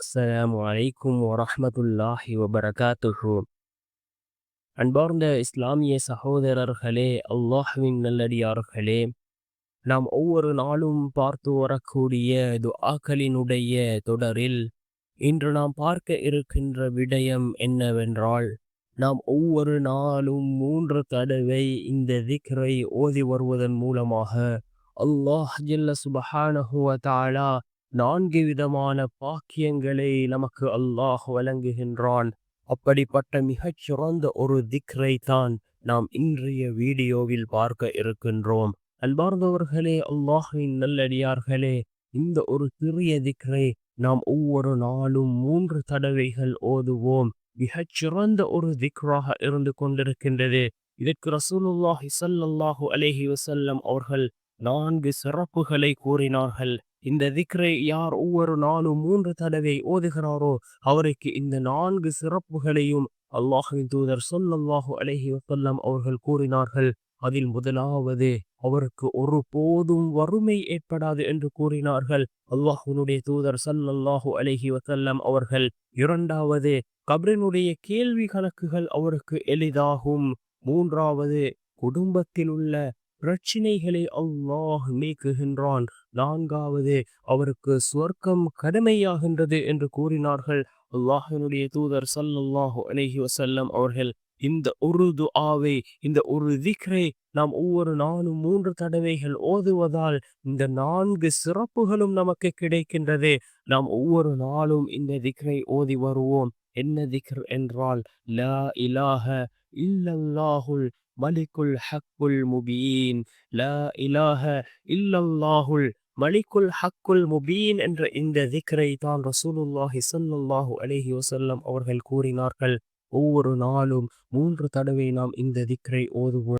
அஸ்ஸலாமு அலைக்கும் வரஹ்மத்துல்லாஹி வபரகாத்துஹு. அன்பார்ந்த இஸ்லாமிய சகோதரர்களே, அல்லாஹ்வின் நல்லடியார்களே, நாம் ஒவ்வொரு நாளும் பார்த்து வரக்கூடிய துஆக்களினுடைய தொடரில் இன்று நாம் பார்க்க இருக்கின்ற விடயம் என்னவென்றால், நாம் ஒவ்வொரு நாளும் 3 தடவை இந்த திக்ரை ஓதி வருவதன் மூலமாக அல்லாஹ் ஜல்ல சுபஹானஹு வ தஆலா 4 விதமான பாக்கியங்களை நமக்கு அல்லாஹ் வழங்குகின்றான். அப்படிப்பட்ட மிகச் சிறந்த ஒரு திக்ரை தான் நாம் இன்றைய வீடியோவில் பார்க்க இருக்கின்றோம். அன்பார்ந்தவர்களே, அல்லாஹ்வின் நல்லடியார்களே, இந்த ஒரு சிறிய திக்ரை நாம் ஒவ்வொரு நாளும் 3 தடவைகள் ஓதுவோம். மிகச் சிறந்த ஒரு திக்ராக இருந்து கொண்டிருக்கின்றது. இதற்கு ரசூலுல்லாஹி ஸல்லல்லாஹு அலைஹி வஸல்லம் அவர்கள் 4 சிறப்புகளை கூறினார்கள். இந்த திக்ரை யார் ஒவ்வொரு நாளும் 3 தடவை ஓதுகிறாரோ அவருக்கு இந்த 4 சிறப்புகளையும் அல்லாஹ்வின் தூதர் ஸல்லல்லாஹு அலைஹி வஸல்லம் அவர்கள் கூறினார்கள். அதில் முதலாவது, அவருக்கு ஒருபோதும் வறுமை ஏற்படாது என்று கூறினார்கள் அல்லாஹ்வினுடைய தூதர் ஸல்லல்லாஹு அலைஹி வஸல்லம் அவர்கள். இரண்டாவது, கப்ரினுடைய கேள்வி கணக்குகள் அவருக்கு எளிதாகும். மூன்றாவது, குடும்பத்தில் உள்ள பிரச்சினைகளை அல்லாஹ் நீக்குகின்றான். நான்காவது, அவருக்கு சுவர்க்கம் கடமையாகின்றது என்று கூறினார்கள் அல்லாஹ்வினுடைய தூதர் ஸல்லல்லாஹு அலைஹி வஸல்லம் அவர்கள். இந்த ஒரு துஆவை, இந்த ஒரு திக்ரை நாம் ஒவ்வொரு நாளும் 3 தடவைகள் ஓதுவதால் இந்த 4 சிறப்புகளும் நமக்கு கிடைக்கின்றது. நாம் ஒவ்வொரு நாளும் இந்த திக்ரை ஓதி வருவோம். என்ன திக்ர் என்றால், லா இலாஹ இல்லல்லாஹுல் மலிக்குல் ஹக்குல் முபீன். லா இலாஹ இல்லல்லாஹுல் மலிக்குல் ஹக்குல் முபீன் என்ற இந்த திக்ரை தான் ரசூலுல்லாஹி ஸல்லல்லாஹு அலைஹி வஸல்லம் அவர்கள் கூறினார்கள். ஒவ்வொரு நாளும் 3 தடவை நாம் இந்த திக்ரை ஓதுவோம்.